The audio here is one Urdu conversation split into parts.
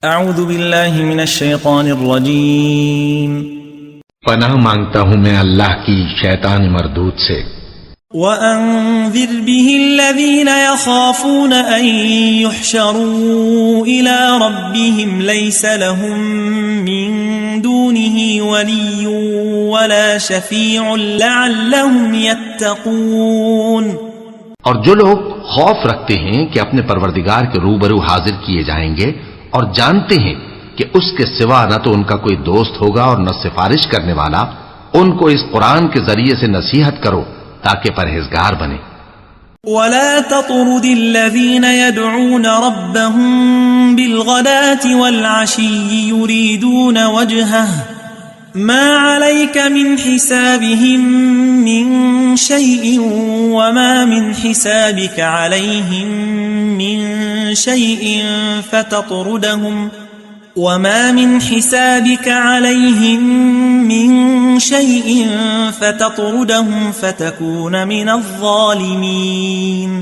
اعوذ باللہ من الشیطان الرجیم پناہ مانگتا ہوں میں اللہ کی شیطان مردود سے۔ وَأَنذِرْ بِهِ الَّذِينَ يَخَافُونَ أَن يُحْشَرُوا إِلَى رَبِّهِمْ لَيْسَ لَهُم مِّن دُونِهِ وَلِيٌّ وَلَا شَفِيعٌ لَعَلَّهُمْ يَتَّقُونَ۔ اور جو لوگ خوف رکھتے ہیں کہ اپنے پروردگار کے روبرو حاضر کیے جائیں گے اور جانتے ہیں کہ اس کے سوا نہ تو ان کا کوئی دوست ہوگا اور نہ سفارش کرنے والا، ان کو اس قرآن کے ذریعے سے نصیحت کرو تاکہ پرہیزگار بنے۔ وَلَا تَطْرُدِ الَّذِينَ يَدْعُونَ رَبَّهُم بِالْغَدَاةِ وَالْعَشِيِّ يُرِيدُونَ وَجْهَهُ مَا عَلَيْكَ مِنْ حِسَابِهِم مِّن شَيْءٍ وَمَا مِنْ حِسَابِكَ عَلَيْهِم مِّن شَيْءٍ فَتَطْرُدَهُمْ وَمَا مِنْ حِسَابِكَ عَلَيْهِمْ مِنْ شَيْءٍ فَتَطْرُدَهُمْ فَتَكُونَ مِنَ الظَّالِمِينَ۔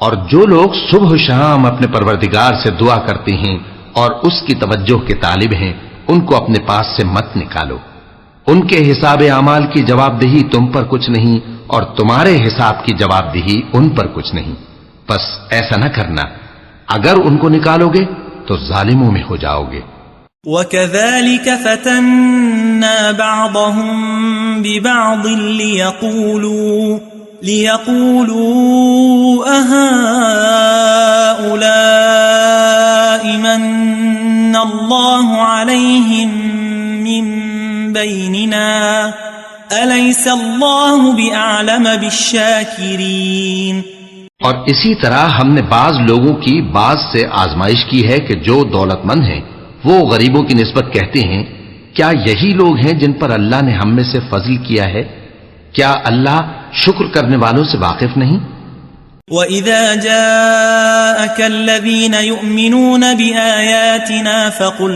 اور جو لوگ صبح و شام اپنے پروردگار سے دعا کرتے ہیں اور اس کی توجہ کے طالب ہیں، ان کو اپنے پاس سے مت نکالو۔ ان کے حساب اعمال کی جواب دہی تم پر کچھ نہیں اور تمہارے حساب کی جواب دہی ان پر کچھ نہیں، بس ایسا نہ کرنا، اگر ان کو نکالو گے تو ظالموں میں ہو جاؤ گے۔ وَكَذَلِكَ فَتَنَّا بَعْضَهُمْ بِبَعْضٍ لِيَقُولُوا أَهَؤُلَاءِ مَنَّ اللَّهُ عَلَيْهِمْ مِنْ بَيْنِنَا أَلَيْسَ اللَّهُ بِأَعْلَمَ بِالشَّاكِرِينَ۔ اور اسی طرح ہم نے بعض لوگوں کی بعض سے آزمائش کی ہے کہ جو دولت مند ہیں وہ غریبوں کی نسبت کہتے ہیں کیا یہی لوگ ہیں جن پر اللہ نے ہم میں سے فضل کیا ہے؟ کیا اللہ شکر کرنے والوں سے واقف نہیں؟ وَإِذَا جَاءَكَ الَّذِينَ يُؤْمِنُونَ بِآيَاتِنَا فَقُلْ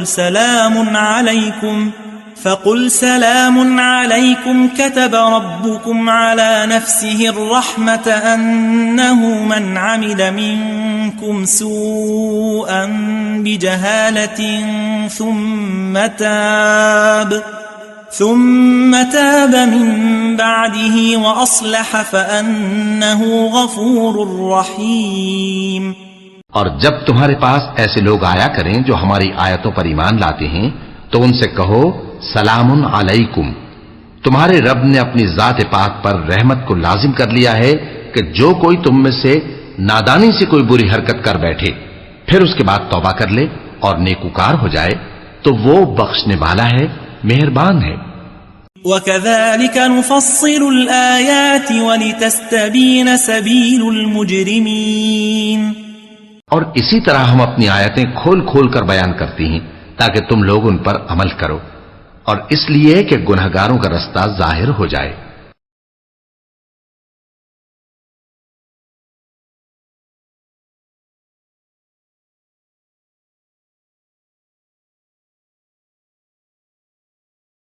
سَلَامٌ عَلَيْكُمْ كَتَبَ رَبُّكُمْ عَلَى نَفْسِهِ الرَّحْمَةَ أَنَّهُ مَنْ عَمِلَ مِنْكُمْ سُوءًا بِجَهَالَةٍ ثُمَّ تَابَ مِنْ بَعْدِهِ وَأَصْلَحَ فَأَنَّهُ غَفُورٌ رَحِيمٌ۔ اور جب تمہارے پاس ایسے لوگ آیا کریں جو ہماری آیتوں پر ایمان لاتے ہیں تو ان سے کہو سلام علیکم، تمہارے رب نے اپنی ذات پاک پر رحمت کو لازم کر لیا ہے کہ جو کوئی تم میں سے نادانی سے کوئی بری حرکت کر بیٹھے پھر اس کے بعد توبہ کر لے اور نیکوکار ہو جائے تو وہ بخشنے والا ہے، مہربان ہے۔ وَكَذَلِكَ نُفَصِّلُ الْآيَاتِ وَلِتَسْتَبِينَ سَبِيلُ الْمُجْرِمِينَ۔ اور اسی طرح ہم اپنی آیتیں کھول کھول کر بیان کرتی ہیں تاکہ تم لوگ ان پر عمل کرو، اور اس لیے کہ گنہگاروں کا رستہ ظاہر ہو جائے۔